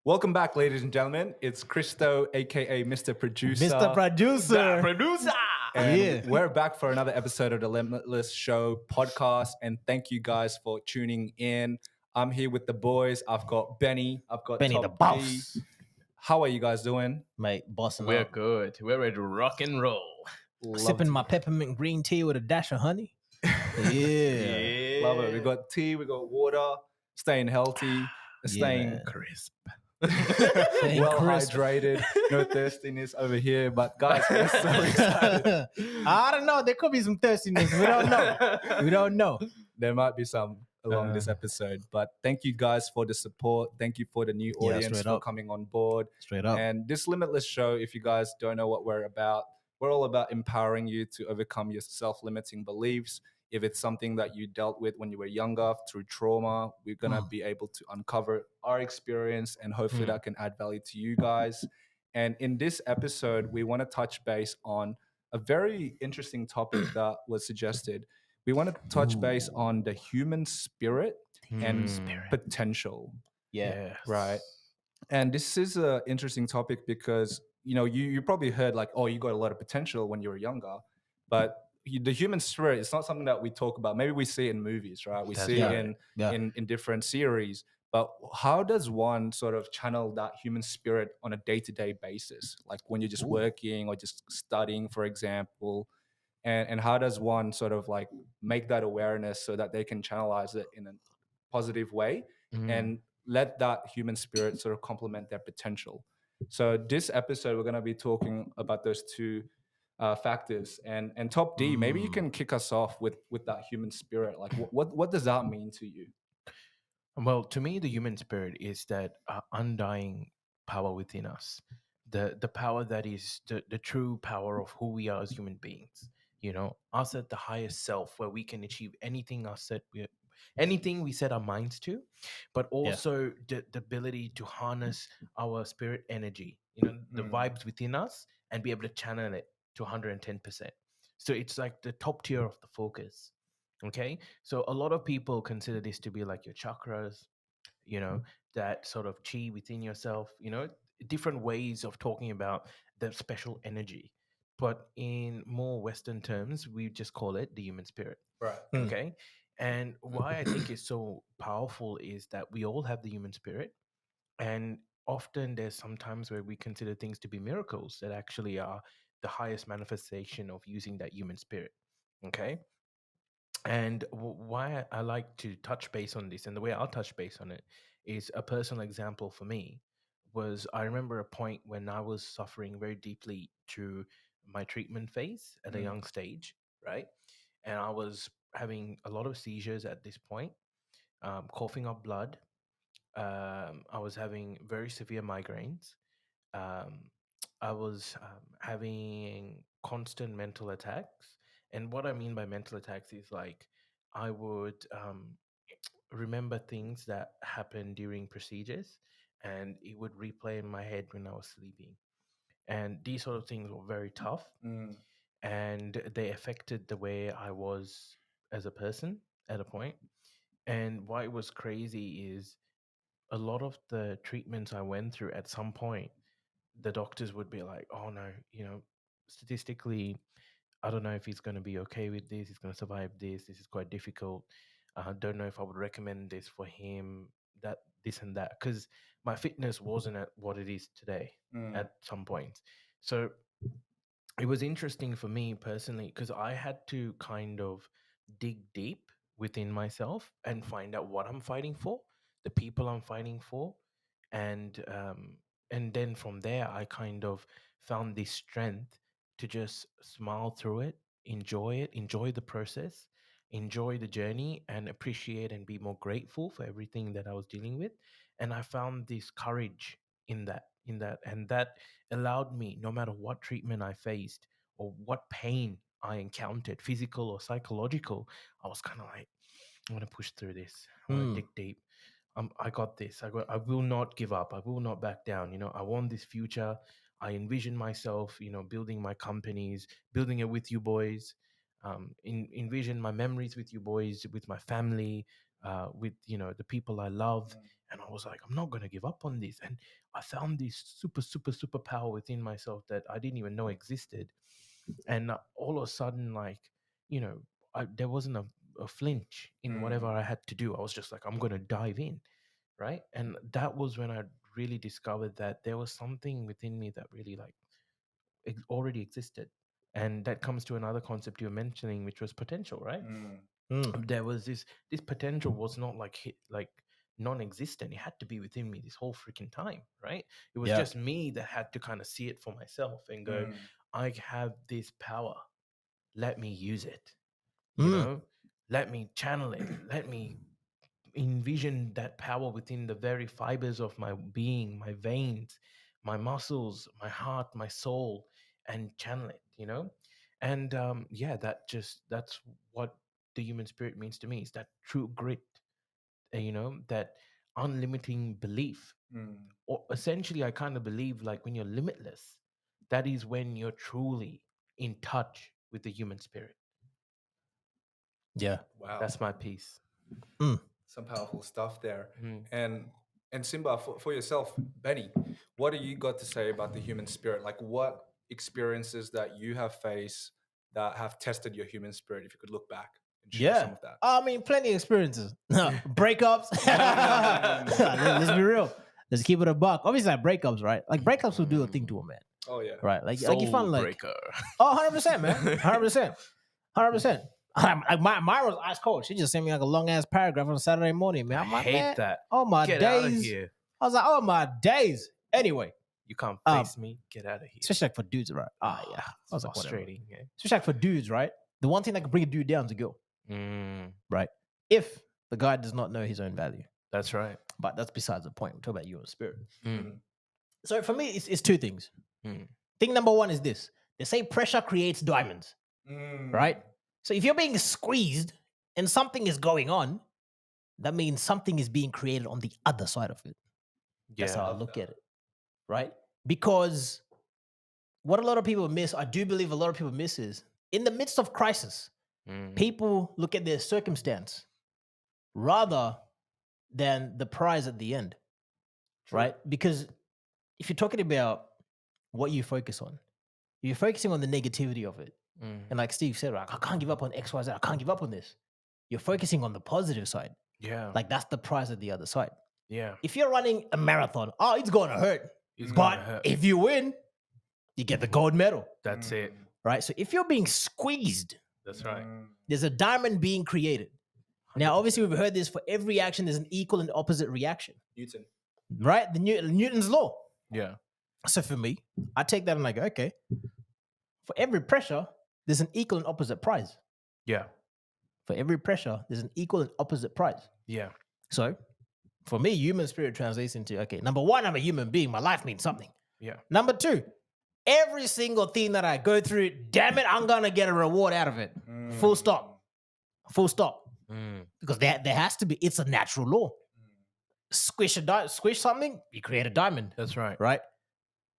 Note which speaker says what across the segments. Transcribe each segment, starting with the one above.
Speaker 1: Welcome back, ladies and gentlemen. It's Christo, aka Mr. Producer.
Speaker 2: Mr. Producer.
Speaker 3: Producer.
Speaker 1: And
Speaker 2: Yeah.
Speaker 1: we're back for another episode of the Limitless Show podcast. And thank you guys for tuning in. I'm here with the boys. I've got Benny. I've got
Speaker 2: Benny
Speaker 1: Top
Speaker 2: the
Speaker 1: D.
Speaker 2: boss.
Speaker 1: How are you guys doing?
Speaker 2: Mate, bossing
Speaker 3: We're
Speaker 2: up.
Speaker 3: good. We're ready to rock and roll.
Speaker 2: Sipping my peppermint green tea with a dash of honey. Yeah.
Speaker 1: Love it. We got tea, we got water, staying healthy, staying
Speaker 2: man.
Speaker 3: Crisp.
Speaker 2: Staying
Speaker 1: well
Speaker 2: crisp.
Speaker 1: hydrated, no thirstiness over here. But guys, we're so excited.
Speaker 2: I don't know. There could be some thirstiness. We don't know. We don't know.
Speaker 1: There might be some along this episode, but thank you guys for the support. Thank you for the new
Speaker 2: Yeah,
Speaker 1: audience
Speaker 2: straight
Speaker 1: for
Speaker 2: up.
Speaker 1: coming on board.
Speaker 2: Straight up.
Speaker 1: And this Limitless Show, if you guys don't know what we're all about empowering you to overcome your self-limiting beliefs. If it's something that you dealt with when you were younger through trauma, we're going to be able to uncover our experience and hopefully that can add value to you guys. And in this episode, we want to touch base on a very interesting topic that was suggested. We want to touch base on the human spirit and potential.
Speaker 2: Yeah.
Speaker 1: Right. And this is an interesting topic because, you probably heard like, oh, you got a lot of potential when you were younger, but the human spirit is not something that we talk about. Maybe we see it in movies, right? We
Speaker 3: That's
Speaker 1: see
Speaker 3: right.
Speaker 1: it in different series. But how does one sort of channel that human spirit on a day-to-day basis? Like when you're just working or just studying, for example, and how does one sort of like make that awareness so that they can channelize it in a positive way and let that human spirit sort of complement their potential? So this episode, we're going to be talking about those two factors. And Top D, maybe you can kick us off with that human spirit. Like what does that mean to you?
Speaker 3: Well, to me, the human spirit is that undying power within us, the power that is the true power of who we are as human beings. You know, us at the highest self, where we can achieve anything anything we set our minds to, but also the ability to harness our spirit energy. You know, the vibes within us, and be able to channel it to 110%. So it's like the top tier of the focus. Okay, so a lot of people consider this to be like your chakras, that sort of chi within yourself, different ways of talking about the special energy. But in more Western terms, we just call it the human spirit.
Speaker 1: Right.
Speaker 3: Okay. And why I think it's so powerful is that we all have the human spirit. And often there's some times where we consider things to be miracles that actually are the highest manifestation of using that human spirit. Okay. And why I like to touch base on this, and the way I'll touch base on it, is a personal example for me. Was I remember a point when I was suffering very deeply through my treatment phase at a young stage, right? And I was having a lot of seizures at this point, coughing up blood. I was having very severe migraines. Um, I was having constant mental attacks. And what I mean by mental attacks is like I would remember things that happened during procedures, and it would replay in my head when I was sleeping. And these sort of things were very tough, and they affected the way I was as a person at a point. And why it was crazy is a lot of the treatments I went through at some point, the doctors would be like, oh no, statistically, I don't know if he's going to be okay with this. He's going to survive this. This is quite difficult. I don't know if I would recommend this for him, that, this, and that. Because my fitness wasn't at what it is today at some point. So it was interesting for me personally because I had to kind of dig deep within myself and find out what I'm fighting for, the people I'm fighting for, and then from there I kind of found this strength to just smile through it, enjoy the process, enjoy the journey, and appreciate and be more grateful for everything that I was dealing with. And I found this courage in that, and that allowed me, no matter what treatment I faced or what pain I encountered, physical or psychological, I was kind of like, I'm gonna push through this. I'm gonna dig deep. I got this. I will not give up. I will not back down. I want this future. I envision myself, building my companies, building it with you boys, envision my memories with you boys, with my family, with the people I love. And I was like, I'm not gonna give up on this. And I found this super power within myself that I didn't even know existed. And all of a sudden, like, you know, there wasn't a flinch in whatever I had to do. I was just like, I'm gonna dive in, right? And that was when I really discovered that there was something within me that really like already existed. And that comes to another concept you were mentioning, which was potential, right? There was this potential was not like non-existent. It had to be within me this whole freaking time, right? It was
Speaker 2: Yeah.
Speaker 3: just me that had to kind of see it for myself and go, I have this power, let me use it, let me channel it, let me envision that power within the very fibers of my being, my veins, my muscles, my heart, my soul, and channel it, and yeah, that's what the human spirit means to me, is that true grit, that unlimiting belief. Or essentially, I kind of believe like when you're limitless, that is when you're truly in touch with the human spirit.
Speaker 2: Yeah.
Speaker 1: Wow.
Speaker 3: That's my piece.
Speaker 1: Some powerful stuff there. And Simba, for yourself, Benny, what do you got to say about the human spirit? Like, what experiences that you have faced that have tested your human spirit, if you could look back and share some of that?
Speaker 2: I mean, plenty of experiences. Breakups. Let's be real. Let's keep it a buck. Obviously, like breakups, right? Like breakups will do a thing to a man,
Speaker 1: Oh yeah.
Speaker 2: right? Like you
Speaker 3: Soul
Speaker 2: find like,
Speaker 3: breaker.
Speaker 2: oh, 100%, man, 100%, 100%. Like mine was ice cold. She just sent me like a long ass paragraph on Saturday morning, man.
Speaker 3: I
Speaker 2: I'm like,
Speaker 3: hate
Speaker 2: man,
Speaker 3: that.
Speaker 2: oh my
Speaker 3: Get out of
Speaker 2: days.
Speaker 3: here.
Speaker 2: I was like, oh my days. Anyway,
Speaker 3: You can't face me. Get out of here.
Speaker 2: especially like for dudes, right? Yeah. I
Speaker 3: It's
Speaker 2: was like, whatever.
Speaker 3: frustrating. Yeah.
Speaker 2: Especially like for dudes, right? The one thing that can bring a dude down is a girl,
Speaker 3: Mm,
Speaker 2: right? If the guy does not know his own value.
Speaker 3: that's right.
Speaker 2: But that's besides the point. We're talking about you and spirit.
Speaker 3: Mm,
Speaker 2: So for me, it's two things.
Speaker 3: mm.
Speaker 2: Thing number one is this. They say pressure creates diamonds, right? So if you're being squeezed and something is going on, that means something is being created on the other side of it. That's
Speaker 3: Yeah.
Speaker 2: how I look at it, right? Because what a lot of people miss, I do believe a lot of people miss, is in the midst of crisis, people look at their circumstance rather than the prize at the end, right? Because if you're talking about what you focus on, you're focusing on the negativity of it. And like Steve said, right, I can't give up on X, Y, Z. I can't give up on this. You're focusing on the positive side.
Speaker 3: Yeah.
Speaker 2: Like that's the prize at the other side.
Speaker 3: Yeah.
Speaker 2: If you're running a marathon, oh, it's going to hurt.
Speaker 3: It's
Speaker 2: But
Speaker 3: gonna hurt.
Speaker 2: if you win, you get the gold medal,
Speaker 3: That's it.
Speaker 2: right? So if you're being squeezed,
Speaker 3: That's right.
Speaker 2: there's a diamond being created. Now, obviously, we've heard this, for every action, there's an equal and opposite reaction,
Speaker 1: Newton.
Speaker 2: right? The Newton's law.
Speaker 3: Yeah.
Speaker 2: So for me, I take that and I go, okay, for every pressure, there's an equal and opposite prize.
Speaker 3: Yeah.
Speaker 2: For every pressure, there's an equal and opposite prize.
Speaker 3: Yeah.
Speaker 2: So for me, human spirit translates into, okay, number one, I'm a human being. My life means something.
Speaker 3: Yeah.
Speaker 2: Number two, every single thing that I go through, damn it, I'm going to get a reward out of it. Full stop. Full stop. Because there has to be, it's a natural law. Squish something, you create a diamond.
Speaker 3: That's right.
Speaker 2: Right?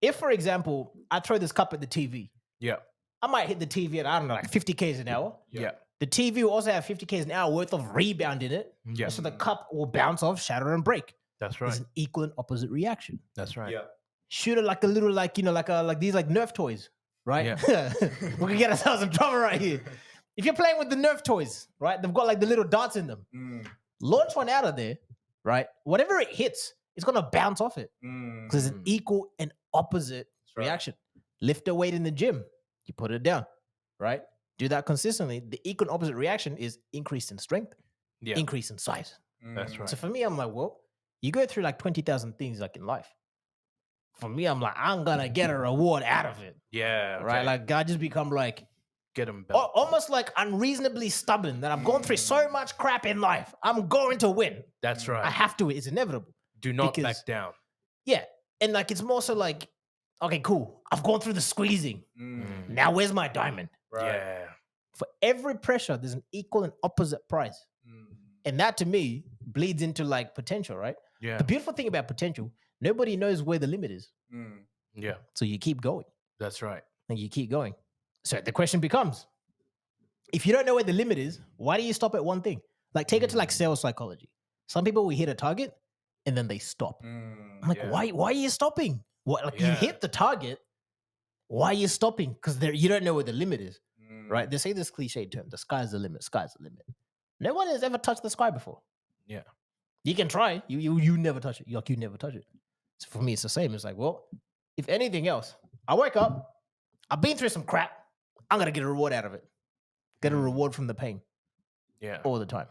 Speaker 2: If, for example, I throw this cup at the TV,
Speaker 3: Yeah.
Speaker 2: I might hit the TV at, I don't know, like 50 Ks an hour.
Speaker 3: Yeah.
Speaker 2: The TV will also have 50 Ks an hour worth of rebound in it.
Speaker 3: Yeah.
Speaker 2: So the cup will bounce off, shatter, and break.
Speaker 3: That's
Speaker 2: There's
Speaker 3: right.
Speaker 2: an equal and opposite reaction.
Speaker 3: That's right.
Speaker 1: Yeah.
Speaker 2: Shoot it like a little, like these like Nerf toys, right? Yeah. We can get ourselves in trouble right here. If you're playing with the Nerf toys, right, they've got like the little darts in them. Launch one out of there, right? Whatever it hits, it's gonna bounce off it because it's an equal and opposite reaction. Lift a weight in the gym, you put it down, right? Do that consistently. The equal and opposite reaction is increase in strength, increase in size.
Speaker 3: That's right.
Speaker 2: So for me, I'm like, well, you go through like 20,000 things like in life. For me, I'm like, I'm gonna get a reward out of it.
Speaker 3: Yeah.
Speaker 2: Right? Like I just become like
Speaker 3: Get them
Speaker 2: almost like unreasonably stubborn that I've gone through so much crap in life. I'm going to win.
Speaker 3: That's right.
Speaker 2: I have to. It's inevitable.
Speaker 3: Do not
Speaker 2: because-
Speaker 3: back down.
Speaker 2: Yeah. And like it's more so like, okay, cool. I've gone through the squeezing. Now where's my diamond?
Speaker 3: Yeah.
Speaker 2: For every pressure, there's an equal and opposite price. And that to me bleeds into like potential, right?
Speaker 3: Yeah.
Speaker 2: The beautiful thing about potential, nobody knows where the limit is.
Speaker 3: Yeah.
Speaker 2: So you keep going.
Speaker 3: That's right.
Speaker 2: And you keep going. So the question becomes, if you don't know where the limit is, why do you stop at one thing? Like take it to like sales psychology. Some people will hit a target and then they stop. I'm like, why are you stopping? What, like you hit the target, why are you stopping? Because you don't know where the limit is. Right? They say this cliche term, the sky's the limit, sky's the limit. No one has ever touched the sky before.
Speaker 3: Yeah.
Speaker 2: You can try. You never touch it. You never touch it. So for me, it's the same. It's like, well, if anything else, I wake up, I've been through some crap. I'm gonna get a reward out of it. Get a reward from the pain.
Speaker 3: Yeah.
Speaker 2: All the time.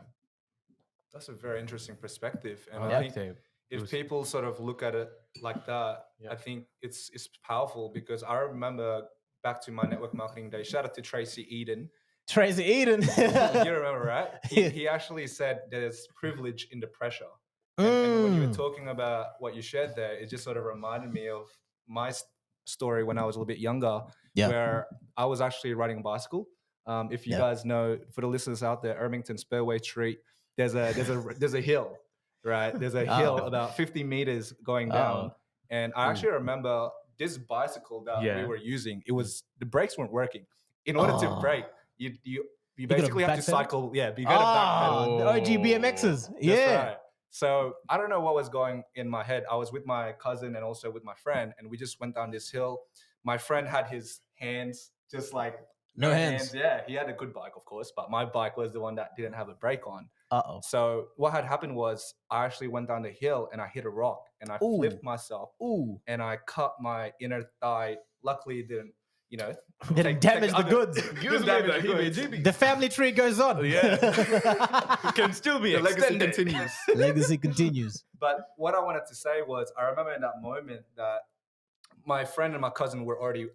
Speaker 1: That's a very interesting perspective. And
Speaker 3: Yeah.
Speaker 1: I think if people sort of look at it like that, I think it's powerful, because I remember back to my network marketing day, shout out to Tracy Eden.
Speaker 2: Tracy Eden.
Speaker 1: You remember, right? He actually said there's privilege in the pressure. And when you were talking about what you shared there, it just sort of reminded me of my story when I was a little bit younger, where I was actually riding a bicycle. If you guys know, for the listeners out there, Ermington Spurway Street, there's a hill, right? There's a hill about 50 meters going down. And I actually remember this bicycle that we were using, the brakes weren't working. In order to brake, you basically have to cycle. Yeah, you got to backpedal.
Speaker 2: The OG BMXs.
Speaker 1: That's right. So I don't know what was going in my head. I was with my cousin and also with my friend, and we just went down this hill. My friend had his hands just like
Speaker 2: no hands.
Speaker 1: Yeah, he had a good bike, of course, but my bike was the one that didn't have a brake on. So what had happened was I actually went down the hill and I hit a rock and I flipped myself. And I cut my inner thigh. Luckily, it didn't.
Speaker 2: Didn't damage the goods. The family tree goes on.
Speaker 3: It can still be
Speaker 1: legacy continues.
Speaker 2: Legacy continues.
Speaker 1: But what I wanted to say was, I remember in that moment that my friend and my cousin were already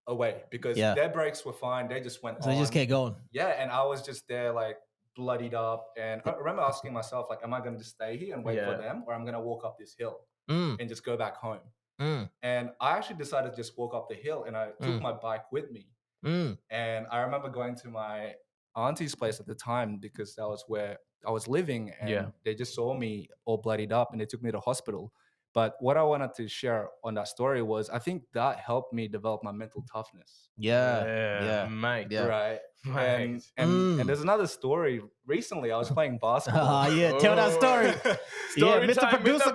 Speaker 1: away because their brakes were fine. They just went on.
Speaker 2: So they just kept going.
Speaker 1: Yeah, and I was just there like bloodied up. And I remember asking myself, like, am I going to stay here and wait for them, or I'm going to walk up this hill and just go back home? And I actually decided to just walk up the hill, and I took my bike with me. And I remember going to my auntie's place at the time, because that was where I was living, and they just saw me all bloodied up and they took me to the hospital. But what I wanted to share on that story was, I think that helped me develop my mental toughness.
Speaker 3: Mate.
Speaker 1: Right. And there's another story. Recently, I was playing basketball.
Speaker 2: Tell that story. Mr.
Speaker 3: Producer.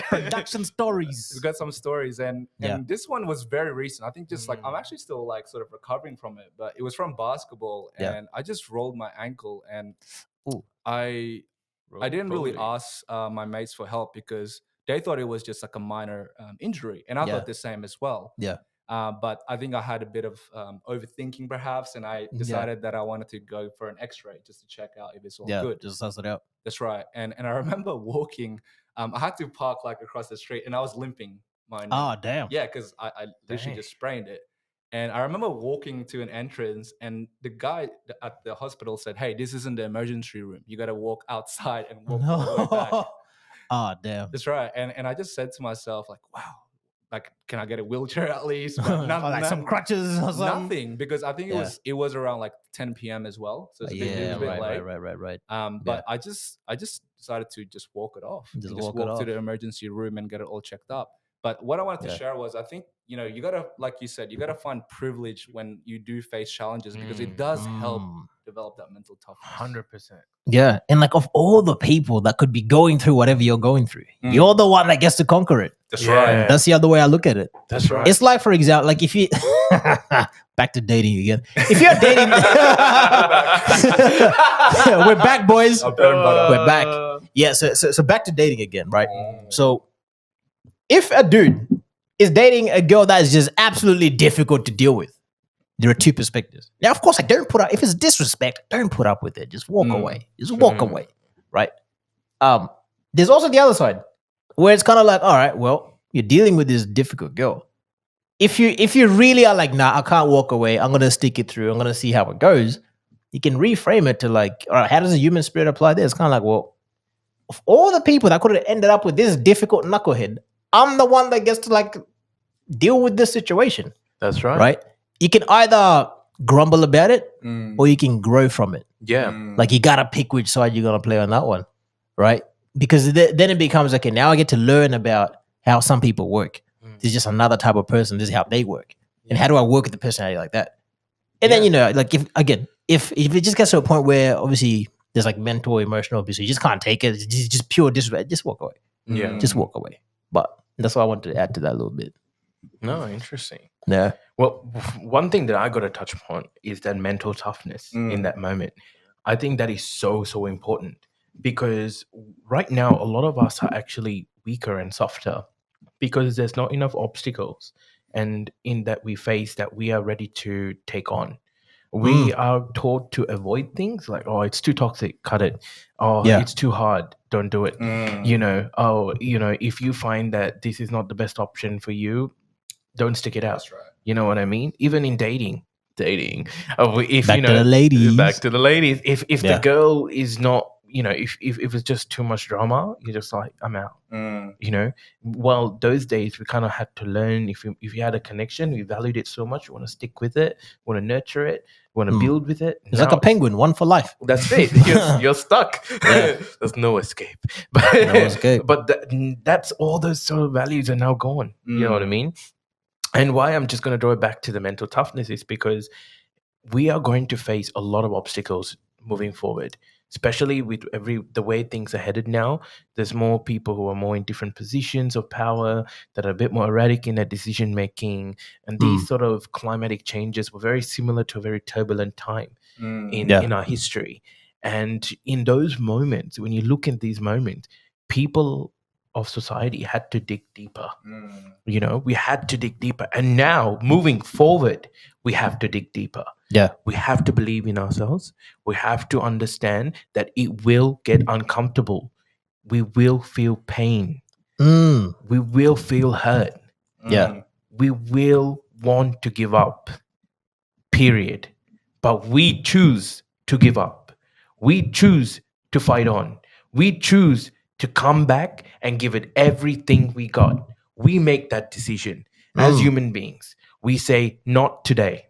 Speaker 2: Production stories.
Speaker 1: We've got some stories, and this one was very recent. I think just like I'm actually still like sort of recovering from it, but it was from basketball, and I just rolled my ankle, and I didn't really ask my mates for help because they thought it was just like a minor injury, and I thought the same as well. But I think I had a bit of overthinking perhaps, and I decided that I wanted to go for an X-ray just to check out if it's all good.
Speaker 2: Just suss it out.
Speaker 1: That's right. And I remember walking. I had to park like across the street, and I was limping.
Speaker 2: Damn.
Speaker 1: Yeah, because I literally just sprained it. And I remember walking to an entrance, and the guy at the hospital said, "Hey, this isn't the emergency room. You got to walk outside and walk all the way back."
Speaker 2: Damn.
Speaker 1: That's right. And I just said to myself, like, wow, like, can I get a wheelchair at least?
Speaker 2: Like some crutches or something?
Speaker 1: Nothing, because I think it was around like 10 p.m. as well. So it's a bit late.
Speaker 2: Right.
Speaker 1: But I just decided to just walk it off. Just walk to the emergency room and get it all checked up. But what I wanted to share was, I think, you gotta, like you said, you gotta find privilege when you do face challenges, because it does help develop that mental toughness.
Speaker 3: 100%.
Speaker 2: Yeah. And like, of all the people that could be going through whatever you're going through, you're the one that gets to conquer it.
Speaker 1: That's right.
Speaker 2: That's the other way I look at it.
Speaker 3: That's right.
Speaker 2: It's like, for example, like if you back to dating again. If you're dating, we're back, boys. We're back. Yeah. So back to dating again, right? So if a dude is dating a girl that is just absolutely difficult to deal with, there are two perspectives. Now, of course, I don't put up, if it's disrespect, don't put up with it. Just walk away. Just walk away, right? There's also the other side where it's kind of like, all right, well, you're dealing with this difficult girl. If you really are like, nah, I can't walk away. I'm going to stick it through. I'm going to see how it goes. You can reframe it to like, all right, how does the human spirit apply there? It's kind of like, well, of all the people that could have ended up with this difficult knucklehead, I'm the one that gets to like deal with this situation.
Speaker 3: That's right.
Speaker 2: Right? You can either grumble about it or you can grow from it.
Speaker 3: Yeah.
Speaker 2: Like you got to pick which side you're going to play on that one. Right? Because then it becomes, okay, now I get to learn about how some people work. This is just another type of person. This is how they work. And how do I work with the personality like that? And then, you know, like if it just gets to a point where obviously there's like mental, emotional abuse, you just can't take it. It's just pure disrespect. Just walk away.
Speaker 3: Yeah.
Speaker 2: Just walk away. But that's what I wanted to add to that a little bit.
Speaker 3: No, interesting.
Speaker 2: Yeah.
Speaker 3: Well, one thing that I got to touch upon is that mental toughness in that moment. I think that is so, so important because right now, a lot of us are actually weaker and softer because there's not enough obstacles and in that we face that we are ready to take on. We are taught to avoid things like, oh, it's too toxic, cut it. Oh,
Speaker 2: Yeah.
Speaker 3: it's too hard, don't do it. You know, oh, you know, if you find that this is not the best option for you, don't stick it out.
Speaker 1: That's right.
Speaker 3: You know what I mean? Even in dating, if
Speaker 2: Back
Speaker 3: you
Speaker 2: to
Speaker 3: know,
Speaker 2: the ladies.
Speaker 3: back to the ladies. If the
Speaker 2: Yeah.
Speaker 3: girl is not, you know, if it's just too much drama, you're just like, I'm out. You know, well, those days we kind of had to learn. If you had a connection, we valued it so much, you want to stick with it, want to nurture it, want to build with it.
Speaker 2: It's like a penguin, one for life.
Speaker 3: That's it. You're stuck.
Speaker 2: Yeah.
Speaker 3: There's no escape. But,
Speaker 2: No escape.
Speaker 3: but that's all those sort of values are now gone. You know what I mean? And why I'm just going to draw it back to the mental toughness is because we are going to face a lot of obstacles moving forward, especially with the way things are headed now. There's more people who are more in different positions of power that are a bit more erratic in their decision making, and these sort of climatic changes were very similar to a very turbulent time in our history. And in those moments, when you look at these moments, people of society had to dig deeper. You know, we had to dig deeper. And now, moving forward, we have to dig deeper.
Speaker 2: Yeah.
Speaker 3: We have to believe in ourselves. We have to understand that it will get uncomfortable. We will feel pain. We will feel hurt.
Speaker 2: Yeah.
Speaker 3: We will want to give up, period. But we choose to give up. We choose to fight on. We choose to come back and give it everything we got. We make that decision as human beings. We say, not today.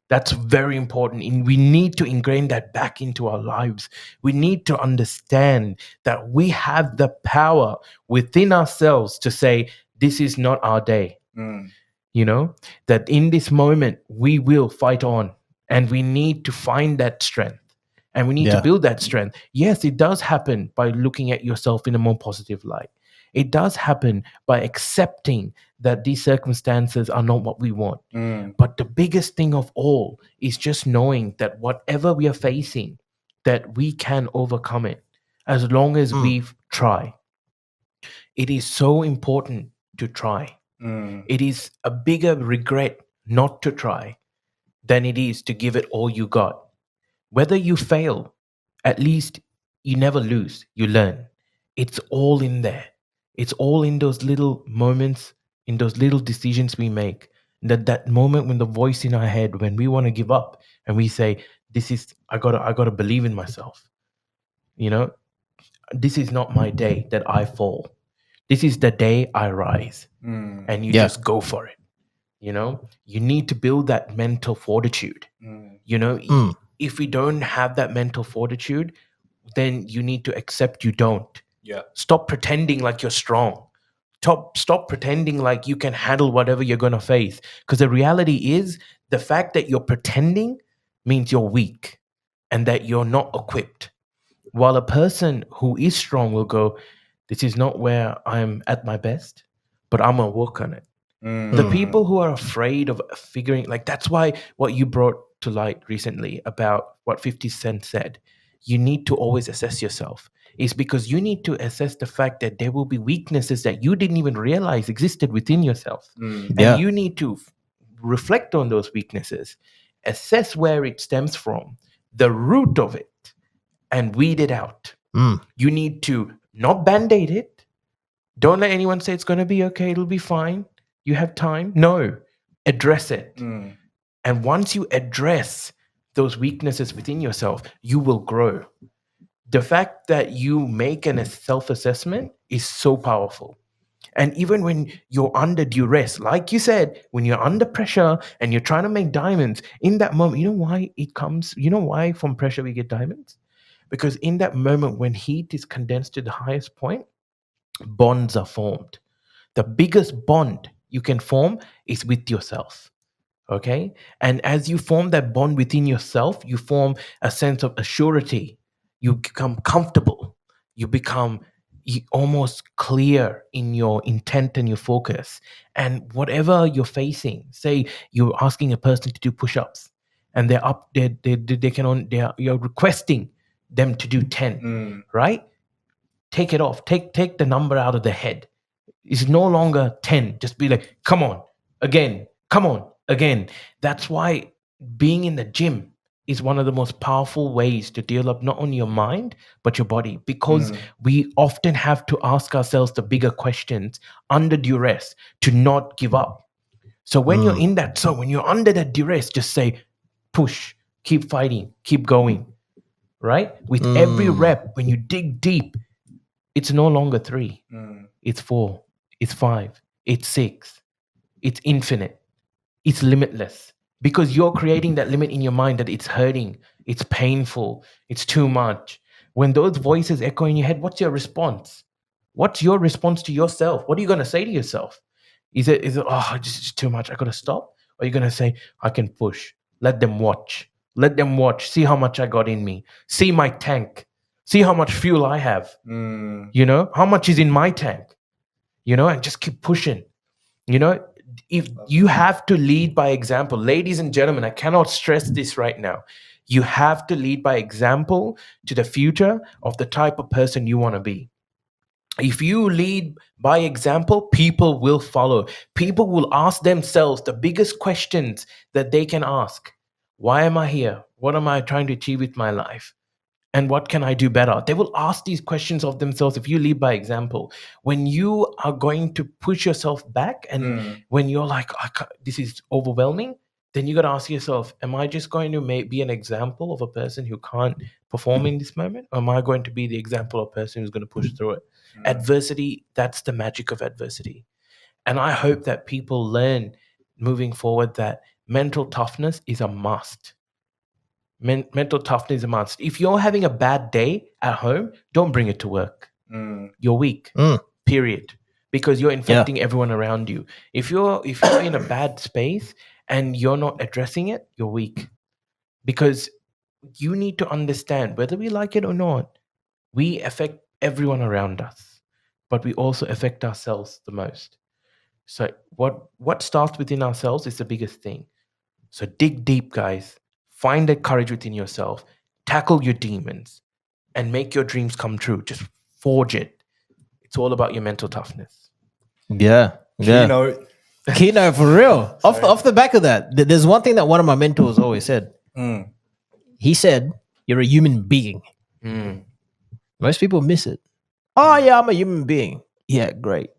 Speaker 3: That's very important. And we need to ingrain that back into our lives. We need to understand that we have the power within ourselves to say, this is not our day. You know, that in this moment, we will fight on and we need to find that strength. And we need to build that strength. Yes, it does happen by looking at yourself in a more positive light. It does happen by accepting that these circumstances are not what we want. But the biggest thing of all is just knowing that whatever we are facing, that we can overcome it as long as we try. It is so important to try. It is a bigger regret not to try than it is to give it all you got. Whether you fail, at least you never lose, you learn. It's all in there. It's all in those little moments, in those little decisions we make. That moment when the voice in our head, when we want to give up and we say, I gotta believe in myself. You know, this is not my day that I fall. This is the day I rise. And you just go for it. You know, you need to build that mental fortitude. You know, if we don't have that mental fortitude, then you need to accept you don't. Stop pretending like you're strong. Stop pretending like you can handle whatever you're going to face. Because the reality is, the fact that you're pretending means you're weak and that you're not equipped. While a person who is strong will go, this is not where I'm at my best, but I'm going to work on it. The people who are afraid of figuring, like, that's why what you brought to light recently about what 50 Cent said, you need to always assess yourself, is because you need to assess the fact that there will be weaknesses that you didn't even realize existed within yourself. And you need to reflect on those weaknesses, assess where it stems from, the root of it, and weed it out. You need to not band-aid it. Don't let anyone say it's going to be okay, it'll be fine. You have time. No, address it. And once you address those weaknesses within yourself, you will grow. The fact that you make a self-assessment is so powerful. And even when you're under duress, like you said, when you're under pressure and you're trying to make diamonds, in that moment, you know why it comes? You know why from pressure we get diamonds? Because in that moment, when heat is condensed to the highest point, bonds are formed. The biggest bond you can form is with yourself. Okay. And as you form that bond within yourself, you form a sense of assurity. You become comfortable. You become almost clear in your intent and your focus. And whatever you're facing, say you're asking a person to do push-ups and they're up, they can on, you're requesting them to do 10, right? Take it off. Take the number out of the head. It's no longer 10. Just be like, come on, again, come on, again. That's why being in the gym is one of the most powerful ways to develop not only your mind, but your body. Because we often have to ask ourselves the bigger questions under duress to not give up. So when you're in that, so when you're under that duress, just say, push, keep fighting, keep going, right? With every rep, when you dig deep, it's no longer 3. It's 4. It's 5. It's 6. It's infinite. It's limitless. Because you're creating that limit in your mind that it's hurting, it's painful, it's too much. When those voices echo in your head, what's your response? What's your response to yourself? What are you going to say to yourself? Is it oh, this is too much, I got to stop? Or are you going to say, I can push. Let them watch. Let them watch. See how much I got in me. See my tank. See how much fuel I have. You know, how much is in my tank? You know, and just keep pushing. You know, if you have to lead by example, ladies and gentlemen, I cannot stress this right now. You have to lead by example to the future of the type of person you want to be. If you lead by example, people will follow. People will ask themselves the biggest questions that they can ask. Why am I here? What am I trying to achieve with my life? And what can I do better? They will ask these questions of themselves if you lead by example. When you are going to push yourself back and when you're like, this is overwhelming, then you got to ask yourself, am I just going to be an example of a person who can't perform in this moment? Or am I going to be the example of a person who's going to push through it? Adversity, that's the magic of adversity. And I hope that people learn moving forward that mental toughness is a must. Mental toughness is a must. If you're having a bad day at home, don't bring it to work. You're weak. Period. Because you're infecting everyone around you. If you're in a bad space and you're not addressing it, you're weak. Because you need to understand, whether we like it or not, we affect everyone around us, but we also affect ourselves the most. So what starts within ourselves is the biggest thing. So dig deep, guys. Find that courage within yourself. Tackle your demons and make your dreams come true. Just forge it. It's all about your mental toughness.
Speaker 2: Yeah. Keynote for real. Off the back of that, there's one thing that one of my mentors always said. He said, you're a human being. Most people miss it. Oh, yeah, I'm a human being. Yeah, great.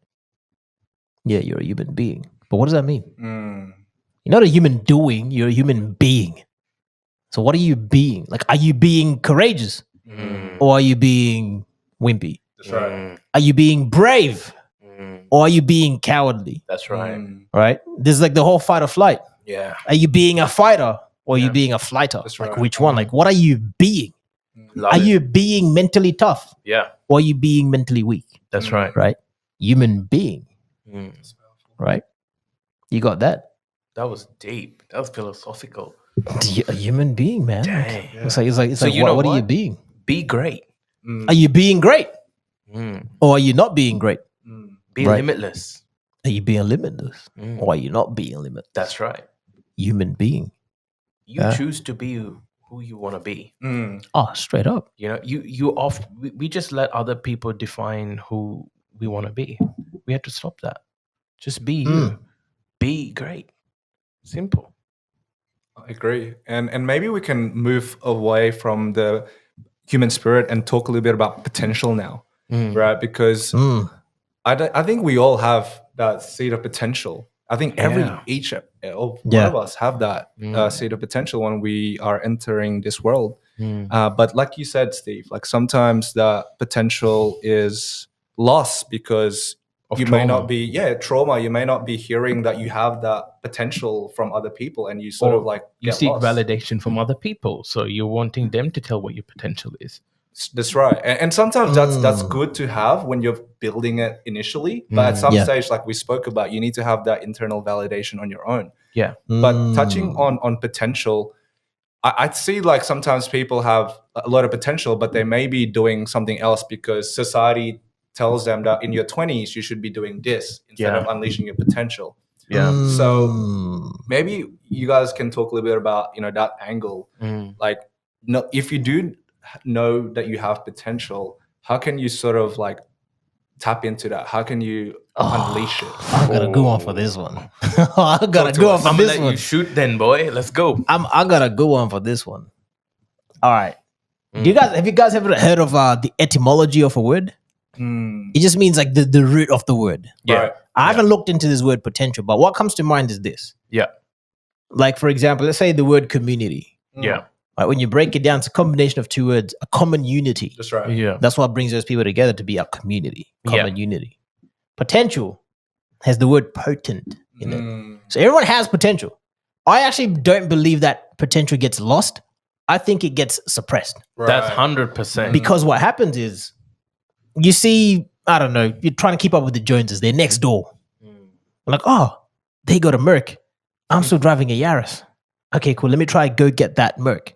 Speaker 2: Yeah, you're a human being. But what does that mean? You're not a human doing, you're a human being. So what are you being? Like, are you being courageous? Or are you being wimpy?
Speaker 1: That's right.
Speaker 2: Are you being brave? Or are you being cowardly?
Speaker 3: That's right.
Speaker 2: Right? This is like the whole fight or flight.
Speaker 3: Yeah.
Speaker 2: Are you being a fighter or are you being a flighter?
Speaker 1: That's
Speaker 2: like
Speaker 1: right.
Speaker 2: which one? Like what are you being? Are you being mentally tough?
Speaker 3: Yeah.
Speaker 2: Or are you being mentally weak?
Speaker 3: That's right.
Speaker 2: Right? Human being. Right? You got that?
Speaker 3: That was deep. That was philosophical.
Speaker 2: A human being, man.
Speaker 3: Dang.
Speaker 2: It's like
Speaker 3: So you know
Speaker 2: what are you
Speaker 3: what?
Speaker 2: being?
Speaker 3: Be great.
Speaker 2: Are you being great? Or are you not being great?
Speaker 3: Be
Speaker 2: Right.
Speaker 3: limitless.
Speaker 2: Are you being limitless? Or are you not being limitless?
Speaker 3: That's right.
Speaker 2: Human being.
Speaker 3: You choose to be who you want to be.
Speaker 2: Oh, straight up.
Speaker 3: You know, we just let other people define who we want to be. We had to stop that. Just be you. Be great. Simple.
Speaker 1: I agree. And maybe we can move away from the human spirit and talk a little bit about potential now, right? Because I think we all have that seed of potential. I think each of one of us have that seed of potential when we are entering this world. But like you said, Steve, like sometimes the potential is lost because
Speaker 3: Of
Speaker 1: you
Speaker 3: trauma.
Speaker 1: may not be trauma. You may not be hearing that you have that potential from other people, and you sort
Speaker 3: Or
Speaker 1: of like
Speaker 3: you
Speaker 1: get
Speaker 3: seek
Speaker 1: lost.
Speaker 3: validation from other people. So you're wanting them to tell what your potential is.
Speaker 1: That's right. And sometimes that's good to have when you're building it initially. But at some stage, like we spoke about, you need to have that internal validation on your own.
Speaker 3: Yeah.
Speaker 1: But touching on potential, I'd see like sometimes people have a lot of potential, but they may be doing something else because society tells them that in your 20s you should be doing this instead of unleashing your potential.
Speaker 3: Yeah.
Speaker 1: So maybe you guys can talk a little bit about that angle. Like, no, if you do know that you have potential, how can you sort of like tap into that? How can you unleash it?
Speaker 2: I gotta go on for this one. I gotta go on for
Speaker 3: I'm
Speaker 2: this
Speaker 3: gonna let
Speaker 2: one.
Speaker 3: you shoot then, boy. Let's go.
Speaker 2: I gotta go on for this one. All right. Have you guys ever heard of the etymology of a word? It just means like the root of the word.
Speaker 3: Yeah.
Speaker 1: Right.
Speaker 2: I haven't looked into this word potential, but what comes to mind is this.
Speaker 3: Yeah.
Speaker 2: Like, for example, let's say the word community.
Speaker 3: Yeah.
Speaker 2: Right, when you break it down, it's a combination of two words, a common unity.
Speaker 1: That's right.
Speaker 3: Yeah.
Speaker 2: That's what brings those people together to be a community, common unity. Potential has the word potent in it. So everyone has potential. I actually don't believe that potential gets lost. I think it gets suppressed.
Speaker 1: Right.
Speaker 3: That's 100%.
Speaker 2: Because what happens is, you see, I don't know, you're trying to keep up with the Joneses. They're next door. Like, oh, they got a Merc. I'm still driving a Yaris. Okay, cool. Let me try go get that Merc.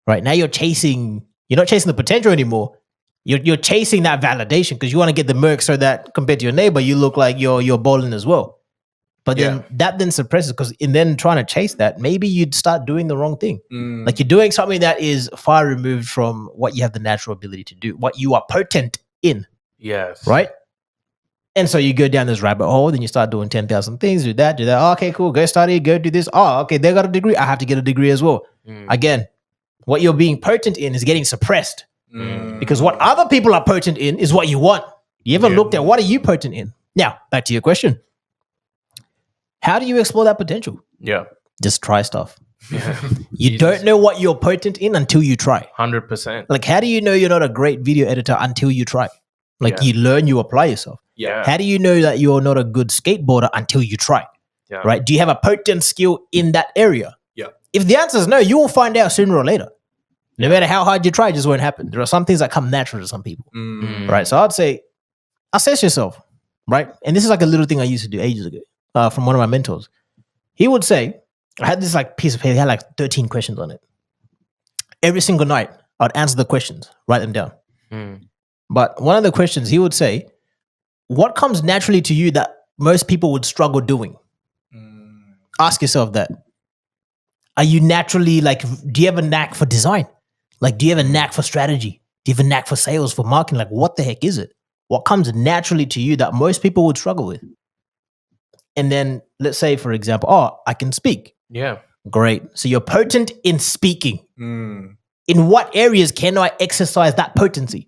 Speaker 2: Right now, you're not chasing the potential anymore. You're chasing that validation because you want to get the Merc so that compared to your neighbor, you look like you're balling as well. But then that then suppresses, because in then trying to chase that, maybe you'd start doing the wrong thing. Like you're doing something that is far removed from what you have the natural ability to do, what you are potent in.
Speaker 3: Yes.
Speaker 2: Right? And so you go down this rabbit hole, then you start doing 10,000 things, do that. Oh, okay, cool. Go study, go do this. Oh, okay, they got a degree. I have to get a degree as well. Again, what you're being potent in is getting suppressed. Because what other people are potent in is what you want. You ever looked at what are you potent in? Now, back to your question. How do you explore that potential?
Speaker 3: Yeah.
Speaker 2: Just try stuff.
Speaker 3: Yeah.
Speaker 2: You don't know what you're potent in until you try.
Speaker 3: 100%.
Speaker 2: Like, how do you know you're not a great video editor until you try? Like, you learn, you apply yourself.
Speaker 3: Yeah.
Speaker 2: How do you know that you're not a good skateboarder until you try?
Speaker 3: Yeah.
Speaker 2: Right? Do you have a potent skill in that area?
Speaker 1: Yeah.
Speaker 2: If the answer is no, you will find out sooner or later. No matter how hard you try, it just won't happen. There are some things that come natural to some people. Right? So I'd say, assess yourself. Right? And this is like a little thing I used to do ages ago from one of my mentors. He would say, I had this like piece of paper, it had like 13 questions on it. Every single night, I'd answer the questions, write them down. But one of the questions he would say, what comes naturally to you that most people would struggle doing? Ask yourself that. Are you naturally like, do you have a knack for design? Like, do you have a knack for strategy? Do you have a knack for sales, for marketing? Like, what the heck is it? What comes naturally to you that most people would struggle with? And then let's say, for example, I can speak.
Speaker 3: Yeah.
Speaker 2: Great. So you're potent in speaking. In what areas can I exercise that potency?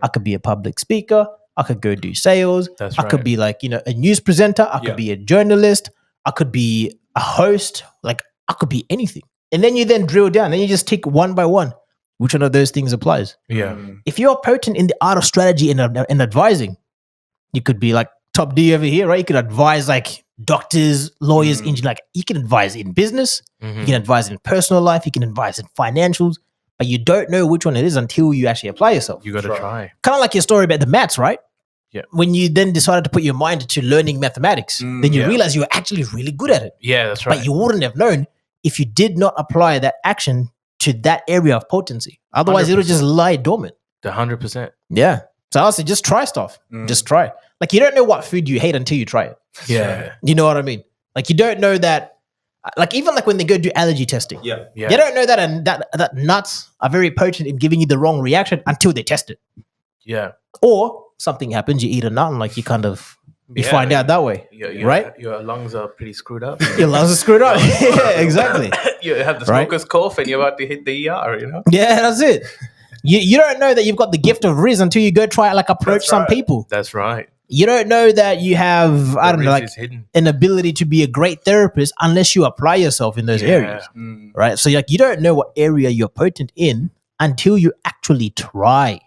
Speaker 2: I could be a public speaker. I could go do sales.
Speaker 3: That's
Speaker 2: I could
Speaker 3: right.
Speaker 2: be like, a news presenter. I could be a journalist. I could be a host. Like, I could be anything. And then you then drill down. Then you just tick one by one. Which one of those things applies?
Speaker 3: Yeah.
Speaker 2: If you're potent in the art of strategy and advising, you could be like top D over here, right? You could advise like doctors, lawyers, engineers. Like, you can advise in business. You can advise in personal life. You can advise in financials. But you don't know which one it is until you actually apply yourself.
Speaker 3: You got to try.
Speaker 2: Kind of like your story about the maths, right?
Speaker 3: Yeah.
Speaker 2: When you then decided to put your mind to learning mathematics, then you realize you were actually really good at it.
Speaker 3: Yeah, that's right.
Speaker 2: But you wouldn't have known if you did not apply that action to that area of potency. Otherwise, it would just lie dormant.
Speaker 3: 100%.
Speaker 2: Yeah. So I'll say just try stuff. Just try. Like, you don't know what food you hate until you try it.
Speaker 3: Yeah.
Speaker 2: You know what I mean? Like, you don't know that. Like, even like when they go do allergy testing.
Speaker 1: Yeah.
Speaker 2: You don't know that nuts are very potent in giving you the wrong reaction until they test it.
Speaker 3: Yeah.
Speaker 2: Or something happens, you eat a nut and like you kind of you find out that way. Right?
Speaker 3: Your lungs are pretty screwed up.
Speaker 2: Your lungs are screwed up. Yeah, exactly.
Speaker 3: You have the smoker's cough and you're about to hit the ER,
Speaker 2: Yeah, that's it. You don't know that you've got the gift of riz until you go try it, like approach some people.
Speaker 3: That's right.
Speaker 2: You don't know that you have, I don't know, like an ability to be a great therapist unless you apply yourself in those areas. Right? So like, you don't know what area you're potent in until you actually try.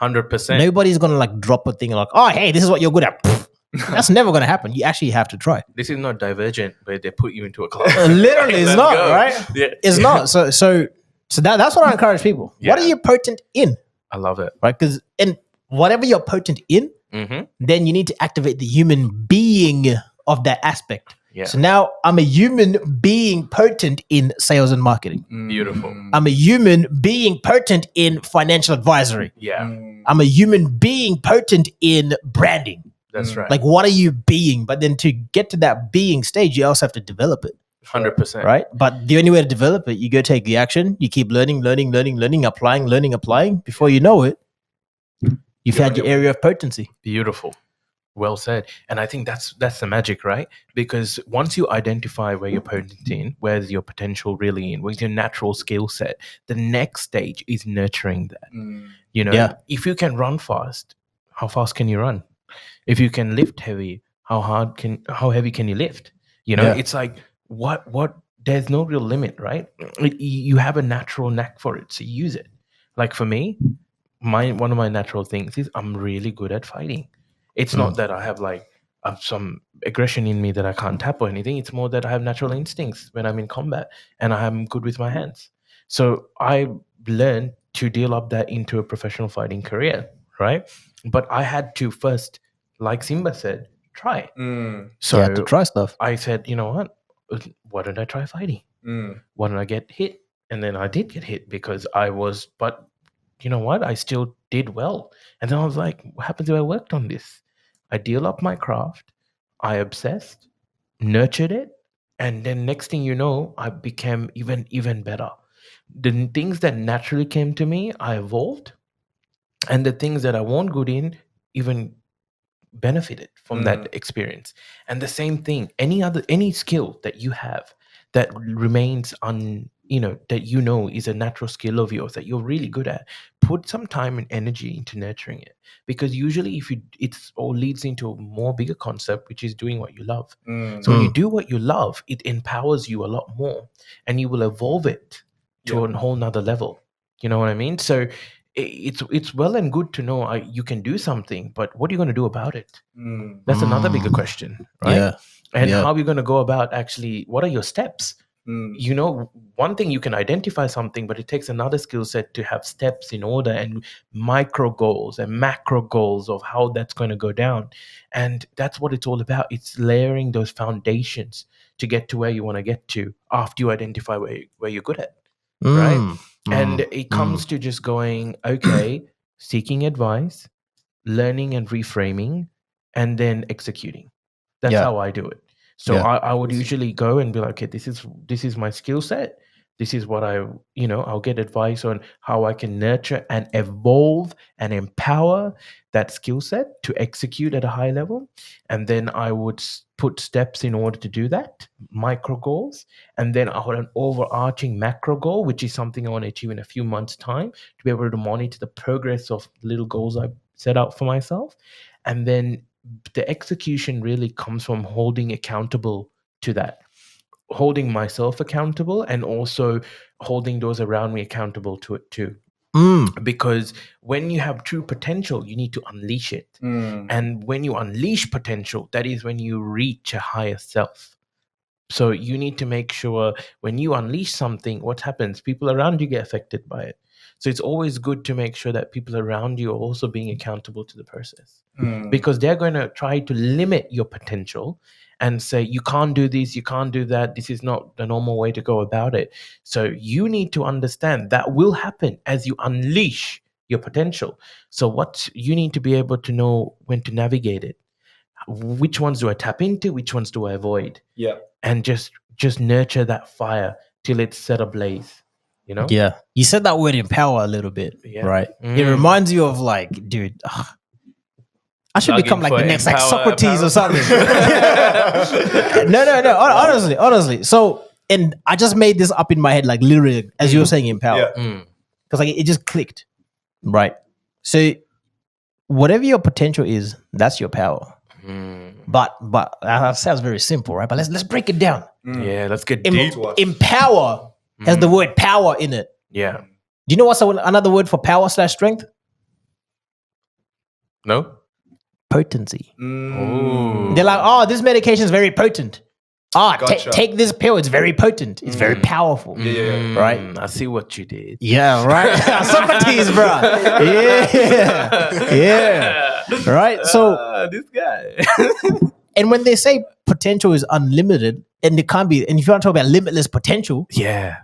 Speaker 3: 100%.
Speaker 2: Nobody's going to like drop a thing like, oh, hey, this is what you're good at. That's never going to happen. You actually have to try.
Speaker 3: This is not Divergent, where they put you into a class.
Speaker 2: Literally, it's not, right?
Speaker 3: Yeah.
Speaker 2: It's not. So that's what I encourage people.
Speaker 3: Yeah.
Speaker 2: What are you potent in?
Speaker 3: I love it.
Speaker 2: Right? Because in whatever you're potent in, then you need to activate the human being of that aspect.
Speaker 3: Yeah.
Speaker 2: So now I'm a human being potent in sales and marketing.
Speaker 3: Beautiful.
Speaker 2: I'm a human being potent in financial advisory.
Speaker 3: Yeah.
Speaker 2: I'm a human being potent in branding.
Speaker 3: That's right.
Speaker 2: Like, what are you being? But then to get to that being stage, you also have to develop it.
Speaker 3: 100%.
Speaker 2: Right? But the only way to develop it, you go take the action, you keep learning, applying. Before you know it, you found your area of potency.
Speaker 3: Beautiful. Well said. And I think that's the magic, right? Because once you identify where you're potent in, where's your potential really in, where's your natural skill set, the next stage is nurturing that. You know,
Speaker 2: Yeah.
Speaker 3: if you can run fast, how fast can you run? If you can lift heavy, how heavy can you lift? You know,
Speaker 2: Yeah.
Speaker 3: it's like what there's no real limit, right? You have a natural knack for it, so use it. Like for me, one of my natural things is I'm really good at fighting. It's not that I have like some aggression in me that I can't tap or anything. It's more that I have natural instincts when I'm in combat, and I'm good with my hands. So I learned to develop that into a professional fighting career, right? But I had to first, like Simba said, try. So
Speaker 2: You had to try stuff.
Speaker 3: I said, you know what? Why don't I try fighting? Why don't I get hit? And then I did get hit because but you know what? I still did well. And then I was like, what happens if I worked on this? I developed my craft. I obsessed, nurtured it. And then next thing you know, I became even better. The things that naturally came to me, I evolved. And the things that I weren't good in, even benefited from that experience. And the same thing, any skill that you have that remains that is a natural skill of yours that you're really good at, put some time and energy into nurturing it, because usually it's all leads into a more bigger concept, which is doing what you love. So when you do what you love, it empowers you a lot more, and you will evolve it to a whole nother level. You know what I mean? So it's well and good to know you can do something, but what are you going to do about it? That's another bigger question, right?
Speaker 2: Yeah.
Speaker 3: And
Speaker 2: Yeah.
Speaker 3: how are you going to go about actually, what are your steps? You know, one thing, you can identify something, but it takes another skill set to have steps in order, and micro goals and macro goals of how that's going to go down. And that's what it's all about. It's layering those foundations to get to where you want to get to after you identify where you're good at. Right? And it comes to just going, okay, seeking advice, learning and reframing, and then executing. That's how I do it. So I would usually go and be like, okay, this is my skill set. This is what I'll get advice on how I can nurture and evolve and empower that skill set to execute at a high level. And then I would put steps in order to do that, micro goals. And then I had an overarching macro goal, which is something I want to achieve in a few months' time, to be able to monitor the progress of little goals I set out for myself. And then the execution really comes from holding accountable to that, holding myself accountable, and also holding those around me accountable to it too. Because when you have true potential, you need to unleash it. And when you unleash potential, that is when you reach a higher self. So you need to make sure when you unleash something, what happens? People around you get affected by it. So it's always good to make sure that people around you are also being accountable to the process, because they're going to try to limit your potential and say, you can't do this, you can't do that. This is not the normal way to go about it. So you need to understand that will happen as you unleash your potential. So what you need to be able to know when to navigate it. Which ones do I tap into? Which ones do I avoid?
Speaker 1: Yeah.
Speaker 3: And just nurture that fire till it's set ablaze, you know?
Speaker 2: Yeah. You said that word empower a little bit,
Speaker 3: Yeah.
Speaker 2: right? It reminds you of like, dude, I should become like the next like Socrates or something. No. Honestly. So, and I just made this up in my head, like literally, as you were saying, empower. Because like it just clicked, right? So whatever your potential is, that's your power. But that sounds very simple, right? But let's break it down.
Speaker 3: Yeah, let's get deep.
Speaker 2: Empower has the word power in it.
Speaker 3: Yeah.
Speaker 2: Do you know what's another word for power / strength?
Speaker 3: No?
Speaker 2: Potency.
Speaker 3: Oh.
Speaker 2: They're like, oh, this medication is very potent.
Speaker 1: Gotcha.
Speaker 2: Take this pill. It's very potent. It's very powerful. Right?
Speaker 3: I see what you did.
Speaker 2: Yeah, right. Socrates, bro. Yeah. Right. So
Speaker 3: this guy.
Speaker 2: And when they say potential is unlimited, and it can't be, and if you want to talk about limitless potential,
Speaker 3: Yeah.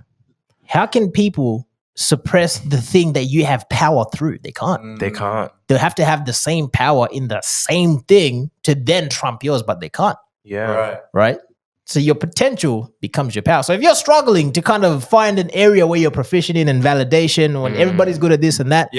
Speaker 2: how can people suppress the thing that you have power through? They can't.
Speaker 3: They can't.
Speaker 2: They'll have to have the same power in the same thing to then trump yours, but they can't.
Speaker 3: Yeah.
Speaker 2: Right? So your potential becomes your power. So if you're struggling to kind of find an area where you're proficient in and validation, when everybody's good at this and that,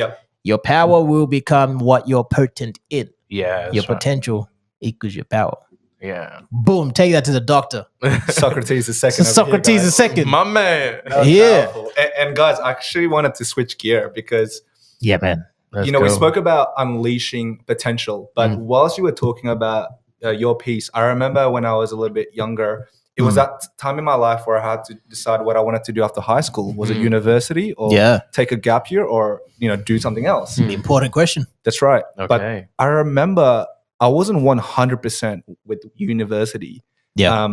Speaker 2: your power will become what you're potent in.
Speaker 3: Yeah.
Speaker 2: Your potential equals your power.
Speaker 3: Yeah.
Speaker 2: Boom, take that to the doctor.
Speaker 1: Socrates the second.
Speaker 2: Socrates the second.
Speaker 3: My man.
Speaker 2: Yeah.
Speaker 1: And guys, I actually wanted to switch gear because
Speaker 2: Yeah, man.
Speaker 3: Let's
Speaker 1: we
Speaker 3: go.
Speaker 1: spoke about unleashing potential, but whilst you were talking about your piece, I remember when I was a little bit younger, it was that time in my life where I had to decide what I wanted to do after high school. Was it university or take a gap year or, do something else?
Speaker 2: The important question.
Speaker 1: That's right.
Speaker 3: Okay.
Speaker 1: But I remember I wasn't 100% with university.
Speaker 2: Yeah.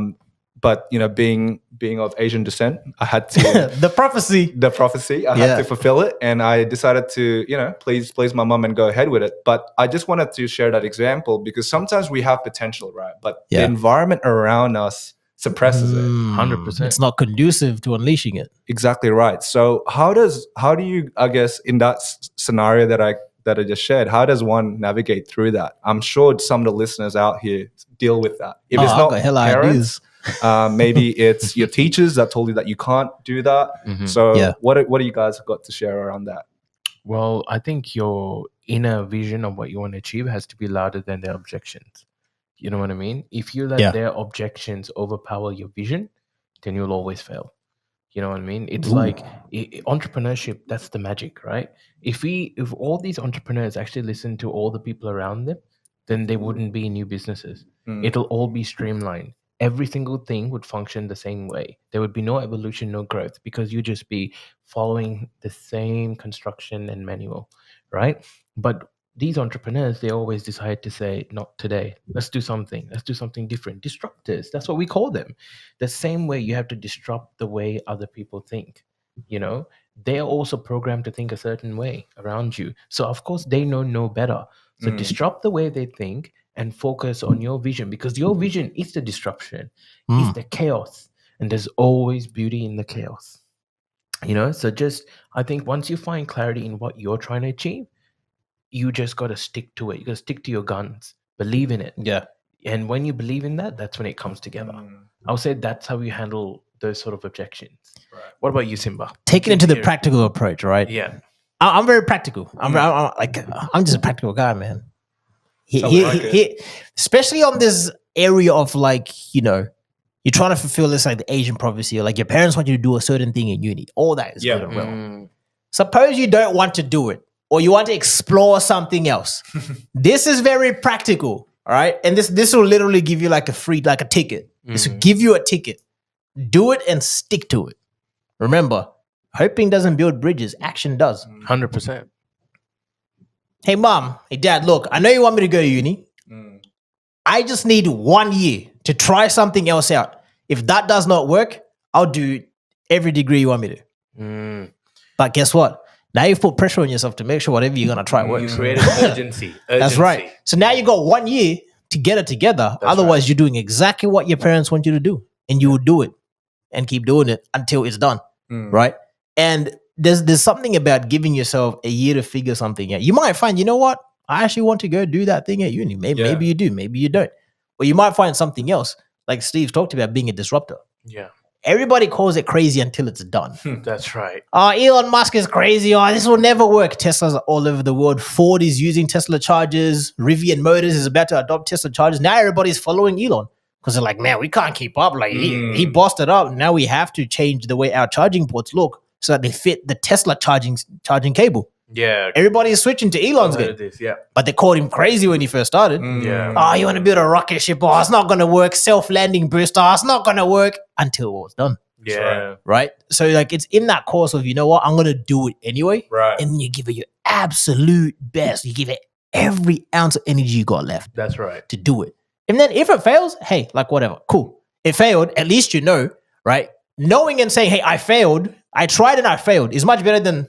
Speaker 1: But being of Asian descent, I had to
Speaker 2: The prophecy.
Speaker 1: I had to fulfill it, and I decided to please my mom and go ahead with it. But I just wanted to share that example because sometimes we have potential, right? But the environment around us suppresses it.
Speaker 3: 100%.
Speaker 2: It's not conducive to unleashing it.
Speaker 1: Exactly right. So how do you, I guess, in that scenario that I just shared, how does one navigate through that? I'm sure some of the listeners out here deal with that. If it's not parents, maybe it's your teachers that told you that you can't do that. So what do you guys got to share around that?
Speaker 3: Well, I think your inner vision of what you want to achieve has to be louder than their objections. You know what I mean? If you let their objections overpower your vision, then you'll always fail. You know what I mean? It's like entrepreneurship, that's the magic, right? If all these entrepreneurs actually listen to all the people around them, then they wouldn't be new businesses. It'll all be streamlined. Every single thing would function the same way. There would be no evolution, no growth, because you just be following the same construction and manual, right? But these entrepreneurs, they always decide to say, not today. Let's do something. Let's do something different. Disruptors. That's what we call them. The same way you have to disrupt the way other people think. They are also programmed to think a certain way around you. So of course they know no better. So disrupt the way they think and focus on your vision, because your vision is the disruption, is the chaos, and there's always beauty in the chaos. So I think once you find clarity in what you're trying to achieve, you just got to stick to it. You got to stick to your guns. Believe in it.
Speaker 2: Yeah.
Speaker 3: And when you believe in that, that's when it comes together. I would say that's how you handle those sort of objections. Right. What about you, Simba?
Speaker 2: Taking it to the practical approach, right?
Speaker 3: Yeah.
Speaker 2: I'm very practical. I'm just a practical guy, man. Especially on this area of you're trying to fulfill this the Asian prophecy, or your parents want you to do a certain thing in uni. All that is good and well. Suppose you don't want to do it, or you want to explore something else. This is very practical, all right? And this will literally give you a free, a ticket. This will give you a ticket. Do it and stick to it. Remember, hoping doesn't build bridges. Action does.
Speaker 3: 100%.
Speaker 2: Hey, mom. Hey, dad, look, I know you want me to go to uni. I just need 1 year to try something else out. If that does not work, I'll do every degree you want me to. But guess what? Now you've put pressure on yourself to make sure whatever you're going to try works.
Speaker 3: You created urgency.
Speaker 2: That's right. So now you got 1 year to get it together. Otherwise, you're doing exactly what your parents want you to do. And you will do it and keep doing it until it's done. Right? And there's something about giving yourself a year to figure something out. You might find, you know what? I actually want to go do that thing at uni. Maybe you do. Maybe you don't. Or you might find something else. Like Steve talked about being a disruptor.
Speaker 3: Yeah.
Speaker 2: Everybody calls it crazy until it's done.
Speaker 3: That's right.
Speaker 2: Oh, Elon Musk is crazy. Oh, this will never work. Teslas are all over the world. Ford is using Tesla chargers. Rivian Motors is about to adopt Tesla chargers. Now everybody's following Elon because they're like, man, we can't keep up. He bossed it up. Now we have to change the way our charging ports look so that they fit the Tesla charging cable.
Speaker 3: Yeah.
Speaker 2: Everybody is switching to Elon's game. But they called him crazy when he first started.
Speaker 3: Yeah.
Speaker 2: Oh, you want to build a rocket ship? Oh, it's not going to work. Self-landing booster. Oh, it's not going to work until it was done.
Speaker 3: Yeah.
Speaker 2: Right? So it's in that course of, you know what? I'm going to do it anyway.
Speaker 1: Right.
Speaker 2: And then you give it your absolute best. You give it every ounce of energy you got left.
Speaker 3: That's right.
Speaker 2: To do it. And then if it fails, hey, whatever. Cool. It failed. At least you know, right? Knowing and saying, hey, I failed. I tried and I failed is much better than,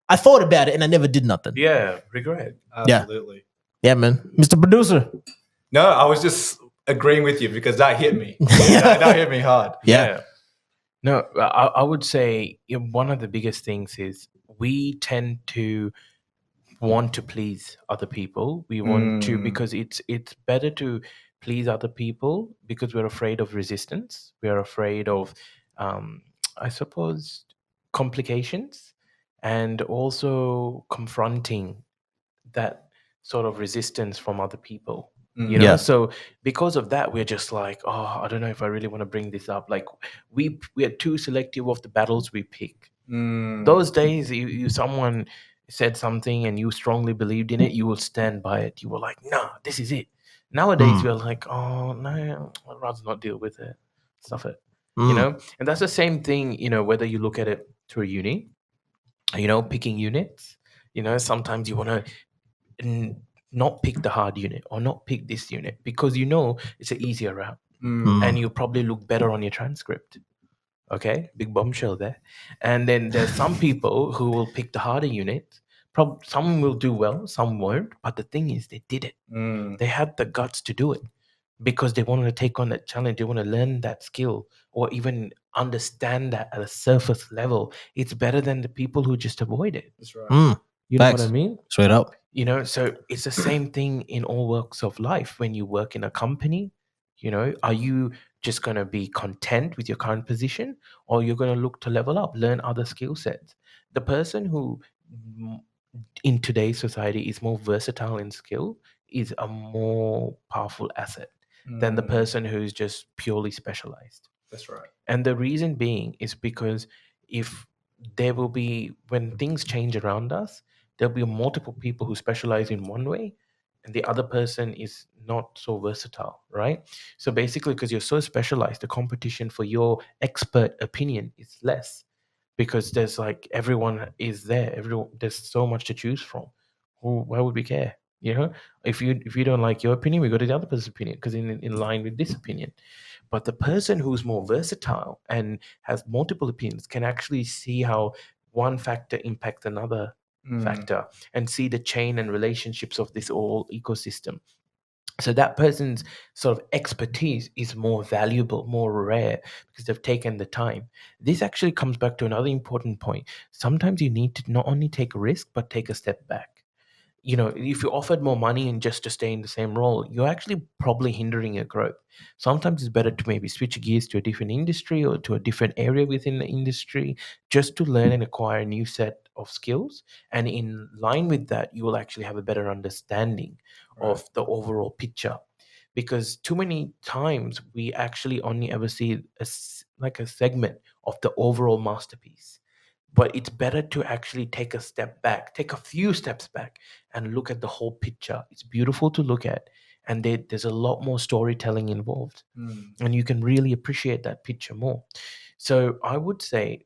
Speaker 2: I thought about it and I never did nothing.
Speaker 3: Yeah, regret.
Speaker 1: Absolutely.
Speaker 2: Yeah, man. Mr. Producer.
Speaker 1: No, I was just agreeing with you because that hit me. that hit me hard.
Speaker 2: Yeah.
Speaker 3: No, I would say one of the biggest things is we tend to want to please other people. We want to, because it's better to please other people because we're afraid of resistance. We're afraid of, I suppose, complications, and also confronting that sort of resistance from other people. You know,
Speaker 2: Yeah.
Speaker 3: so because of that, we're just like, oh, I don't know if I really want to bring this up. Like, we are too selective of the battles we pick. Those days, you someone said something and you strongly believed in it, you will stand by it. You were like, nah, this is it. Nowadays, we're like, oh no, I'd rather not deal with it. Stuff it. You know, and that's the same thing. You know, whether you look at it through uni, you know, picking units. You know, sometimes you want to not pick the hard unit or not pick this unit because you know it's an easier route, and you probably look better on your transcript. Okay, big bombshell there. And then there's some people who will pick the harder unit. Some will do well, some won't. But the thing is, they did it. They had the guts to do it because they wanted to take on that challenge. They want to learn that skill or even understand that at a surface level. It's better than the people who just avoid it.
Speaker 1: That's right.
Speaker 3: You know what I mean?
Speaker 2: Straight up.
Speaker 3: You know, so it's the same thing in all walks of life. When you work in a company, you know, are you just going to be content with your current position, or you're going to look to level up, learn other skill sets? The person who in today's society is more versatile in skill is a more powerful asset than the person who's just purely specialized.
Speaker 1: That's right.
Speaker 3: And the reason being is because if there will be, when things change around us, there'll be multiple people who specialize in one way and the other person is not so versatile, right? So basically, because you're so specialized, the competition for your expert opinion is less because there's like everyone is there. Everyone, there's so much to choose from. Why would we care? You know, if you don't like your opinion, we go to the other person's opinion because in line with this opinion. But the person who's more versatile and has multiple opinions can actually see how one factor impacts another factor and see the chain and relationships of this whole ecosystem. So that person's sort of expertise is more valuable, more rare because they've taken the time. This actually comes back to another important point. Sometimes you need to not only take a risk, but take a step back. You know, if you offered more money and just to stay in the same role, you're actually probably hindering your growth. Sometimes it's better to maybe switch gears to a different industry or to a different area within the industry just to learn and acquire a new set of skills. And in line with that, you will actually have a better understanding of the overall picture. Because too many times we actually only ever see like a segment of the overall masterpiece. But it's better to actually take a step back, take a few steps back and look at the whole picture. It's beautiful to look at. And there's a lot more storytelling involved. And you can really appreciate that picture more. So I would say,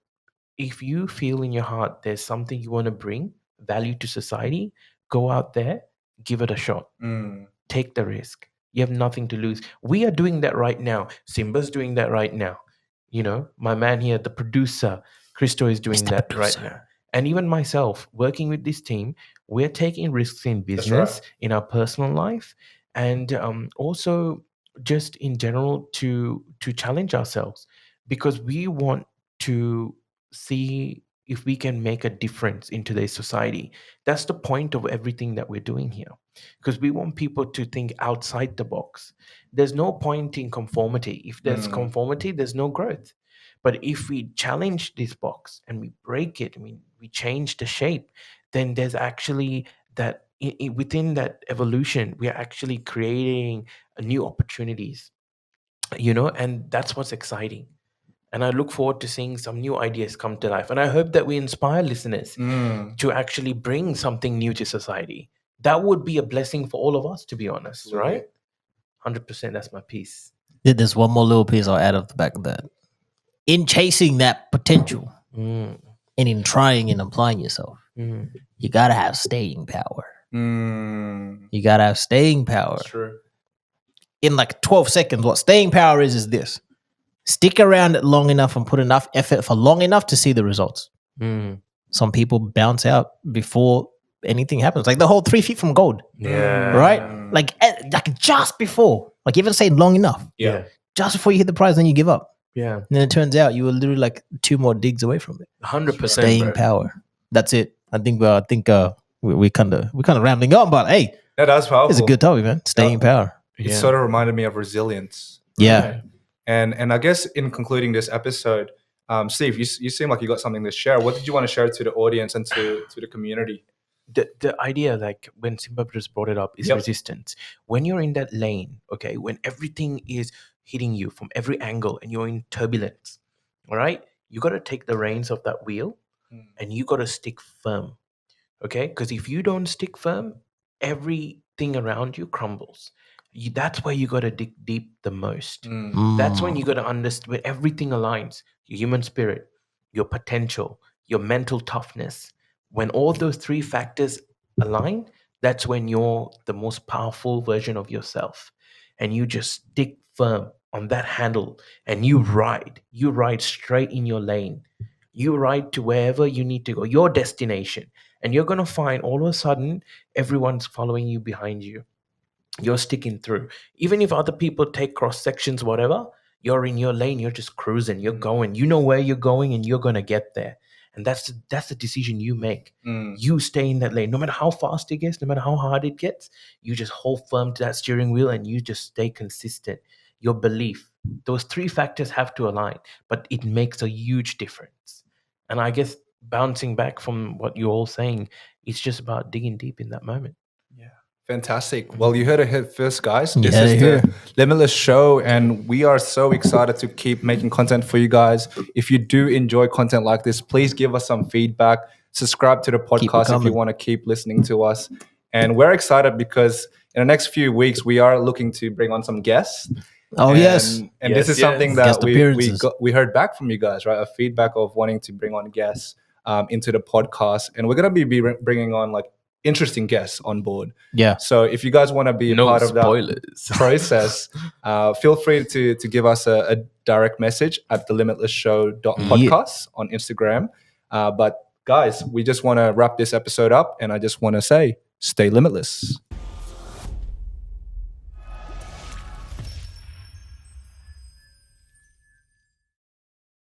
Speaker 3: if you feel in your heart there's something you want to bring value to society, go out there, give it a shot. Take the risk. You have nothing to lose. We are doing that right now. Simba's doing that right now. You know, my man here, the producer, Christo, is doing that right now. And even myself, working with this team, we're taking risks in business, in our personal life, and also just in general to challenge ourselves because we want to see if we can make a difference in today's society. That's the point of everything that we're doing here, because we want people to think outside the box. There's no point in conformity. If there's conformity, there's no growth. But if we challenge this box and we break it, I mean, we change the shape, then there's actually that within that evolution, we are actually creating new opportunities, you know, and that's what's exciting. And I look forward to seeing some new ideas come to life. And I hope that we inspire listeners to actually bring something new to society. That would be a blessing for all of us, to be honest,
Speaker 1: Absolutely.
Speaker 3: right? 100%. That's my piece.
Speaker 2: There's one more little piece I'll add off the back of that. In chasing that potential and in trying and applying yourself, you gotta have staying power. You gotta have staying power.
Speaker 1: That's true.
Speaker 2: In like 12 seconds, what staying power is this. Stick around it long enough and put enough effort for long enough to see the results. Some people bounce out before anything happens. Like the whole 3 feet from gold.
Speaker 3: Yeah.
Speaker 2: Right? Like just before. Like you haven't stayed long enough.
Speaker 1: Yeah.
Speaker 2: Just before you hit the prize, then you give up.
Speaker 3: Yeah.
Speaker 2: And then it turns out you were literally like 2 more digs away from it.
Speaker 3: 100%.
Speaker 2: Staying
Speaker 3: bro.
Speaker 2: power. That's it. I think we kind of rambling on, but hey,
Speaker 1: No, that's powerful.
Speaker 2: it's a good topic, man. Staying power.
Speaker 1: It sort of reminded me of resilience.
Speaker 2: Yeah.
Speaker 1: And I guess in concluding this episode, Steve, you seem like you got something to share. What did you want to share to the audience and to the community?
Speaker 3: The idea, like when Simba just brought it up, is resistance. When you're in that lane, okay, when everything is hitting you from every angle and you're in turbulence, all right, you got to take the reins of that wheel and you got to stick firm, okay? Because if you don't stick firm, everything around you crumbles. That's where you got to dig deep the most. That's when you got to understand when everything aligns, your human spirit, your potential, your mental toughness. When all those 3 factors align, that's when you're the most powerful version of yourself. And you just stick firm on that handle and you ride straight in your lane. You ride to wherever you need to go, your destination. And you're going to find all of a sudden, everyone's following you behind you. You're sticking through. Even if other people take cross sections, whatever, you're in your lane, you're just cruising, you're going. You know where you're going and you're going to get there. And that's the decision you make. You stay in that lane. No matter how fast it gets, no matter how hard it gets, you just hold firm to that steering wheel and you just stay consistent. Your belief. Those 3 factors have to align, but it makes a huge difference. And I guess bouncing back from what you're all saying, it's just about digging deep in that moment.
Speaker 1: Fantastic. Well, you heard it here first, guys.
Speaker 2: You
Speaker 1: This
Speaker 2: heard
Speaker 1: is
Speaker 2: it
Speaker 1: the
Speaker 2: here.
Speaker 1: Limitless Show, and we are so excited to keep making content for you guys. If you do enjoy content like this, please give us some feedback. Subscribe to the podcast if you
Speaker 2: coming.
Speaker 1: want to keep listening to us. And we're excited because in the next few weeks, we are looking to bring on some guests.
Speaker 2: Oh, yes.
Speaker 1: And this is
Speaker 3: Yes,
Speaker 1: something
Speaker 3: yes.
Speaker 1: that
Speaker 2: Guest appearances.
Speaker 1: we heard back from you guys, right? A feedback of wanting to bring on guests into the podcast. And we're going to be bringing on like interesting guests on board.
Speaker 2: Yeah.
Speaker 1: So if you guys want to be a
Speaker 3: No
Speaker 1: part of that
Speaker 3: spoilers.
Speaker 1: process, feel free to give us a direct message at the limitlessshow.podcast on Instagram. But guys, we just want to wrap this episode up, and I just want to say, stay limitless.